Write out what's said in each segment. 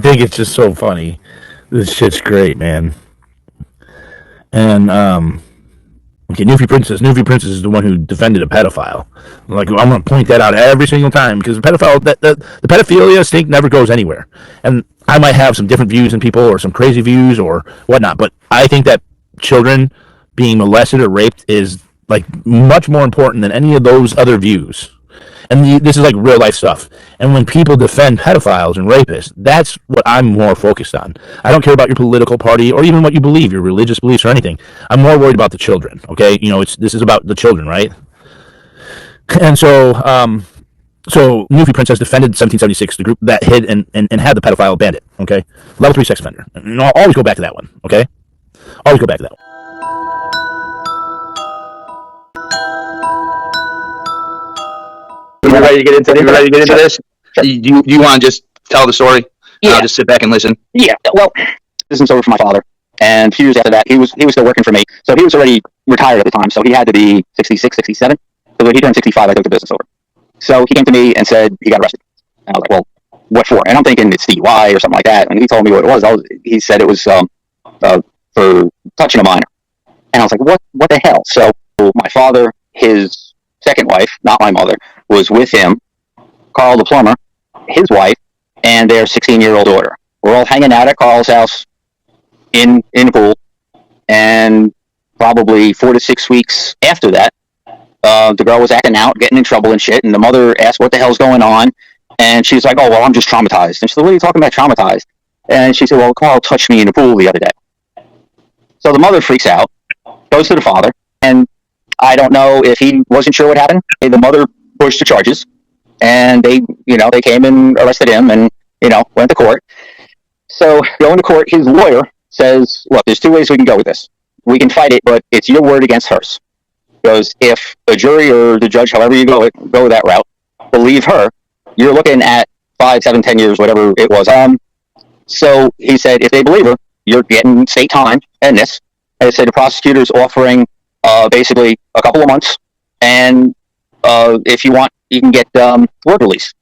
think it's just so funny. This shit's great, man. And okay, Newfie Princess is the one who defended a pedophile. Like, I'm gonna point that out every single time because the pedophilia stink never goes anywhere. And I might have some different views than people or some crazy views or whatnot, but I think that children being molested or raped is like much more important than any of those other views. And this is like real life stuff. And when people defend pedophiles and rapists, that's what I'm more focused on. I don't care about your political party or even what you believe, your religious beliefs or anything. I'm more worried about the children. Okay, this is about the children, right? And so Newfie Princess defended 1776, the group that hid and had the pedophile bandit. Okay, level 3 sex offender. And I'll always go back to that one. Okay, always go back to that one. You ready to get into this? Sure. Do you want to just tell the story? Yeah. I'll just sit back and listen. Yeah. Well, this is over for my father, and a few years after that, he was still working for me. So he was already retired at the time. So he had to be 66, 67. So when he turned 65, I took the business over. So he came to me and said he got arrested. And I was like, well, what for? And I'm thinking it's DUI or something like that. And he told me what it was. He said it was for touching a minor. And I was like, what the hell? So my father, his second wife, not my mother, was with him, Carl the plumber, his wife, and their 16-year-old daughter. We're all hanging out at Carl's house in the pool, and probably 4 to 6 weeks after that, the girl was acting out, getting in trouble and shit, and the mother asked what the hell's going on, and she's like, oh, well, I'm just traumatized. And she said, what are you talking about traumatized? And she said, well, Carl touched me in the pool the other day. So the mother freaks out, goes to the father, and I don't know if he wasn't sure what happened. The mother pushed the charges, and they came and arrested him and, went to court. So going to court, his lawyer says, look, there's 2 ways we can go with this. We can fight it, but it's your word against hers. Because if the jury or the judge, however you go that route, believe her, you're looking at 5, 7, 10 years, whatever it was. So he said, if they believe her, you're getting state time and this. And he said the prosecutor's offering basically a couple of months, and if you want, you can get work release.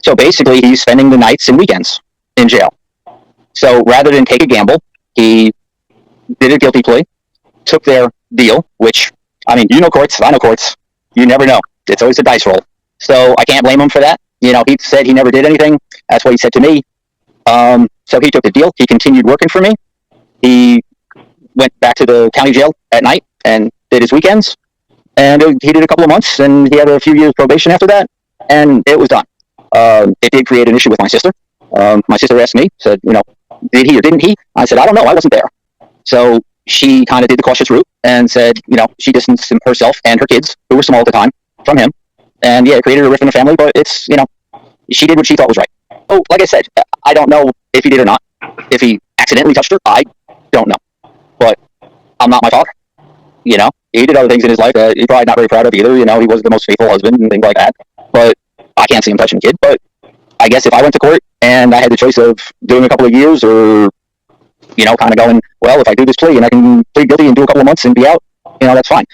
So basically, he's spending the nights and weekends in jail. So rather than take a gamble, he did a guilty plea, took their deal, which, I mean, courts, I know courts, you never know. It's always a dice roll. So I can't blame him for that. He said he never did anything. That's what he said to me. So he took the deal. He continued working for me. He went back to the county jail at night and did his weekends. And he did a couple of months, and he had a few years probation after that, and it was done. It did create an issue with my sister. My sister asked me, said, did he or didn't he? I said, I don't know, I wasn't there. So she kind of did the cautious route and said, she distanced herself and her kids, who were small at the time, from him. And yeah, it created a rift in the family, but it's, she did what she thought was right. Oh, like I said, I don't know if he did or not. If he accidentally touched her, I don't know. But I'm not my father. He did other things in his life that he's probably not very proud of either. He wasn't the most faithful husband and things like that. But I can't see him touching a kid. But I guess if I went to court and I had the choice of doing a couple of years or, kind of going, well, if I do this plea and I can plead guilty and do a couple of months and be out, that's fine.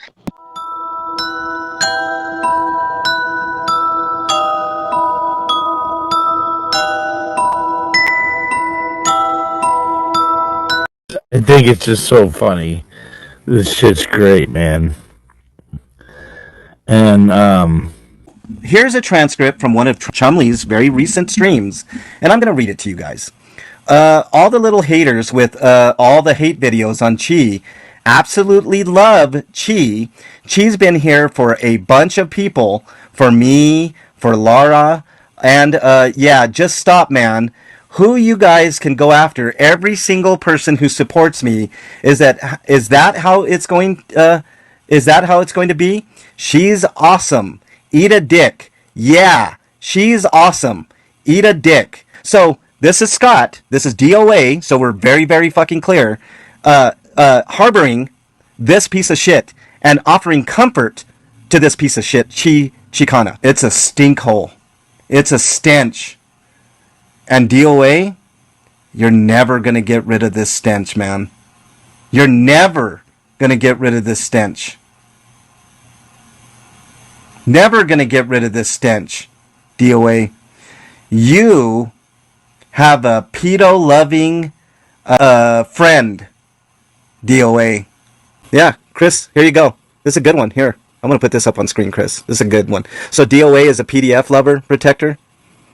I think it's just so funny. This shit's great, man. And here's a transcript from one of Chumley's very recent streams, and I'm going to read it to you guys. All the little haters with all the hate videos on Chi absolutely love Chi. Chi's been here for a bunch of people, for me, for Laura, and yeah, just stop, man. Who you guys can go after? Every single person who supports me. Is that how it's going? Is that how it's going to be? She's awesome. Eat a dick. Yeah, she's awesome. Eat a dick. So this is Scott. This is DOA. So we're very, very fucking clear. Harboring this piece of shit and offering comfort to this piece of shit, Chicana. It's a stink hole. It's a stench. And DOA, you're never going to get rid of this stench, man. You're never going to get rid of this stench. Never going to get rid of this stench, DOA. You have a pedo-loving friend, DOA. Yeah, Chris, here you go. This is a good one. Here, I'm going to put this up on screen, Chris. This is a good one. So DOA is a PDF lover protector?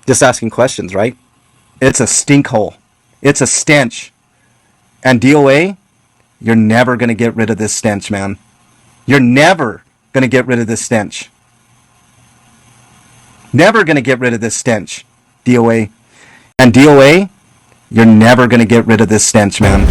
Just asking questions, right? It's a stink hole. It's a stench. And DOA, you're never going to get rid of this stench, man. You're never going to get rid of this stench. Never going to get rid of this stench, DOA. And DOA, you're never going to get rid of this stench, man.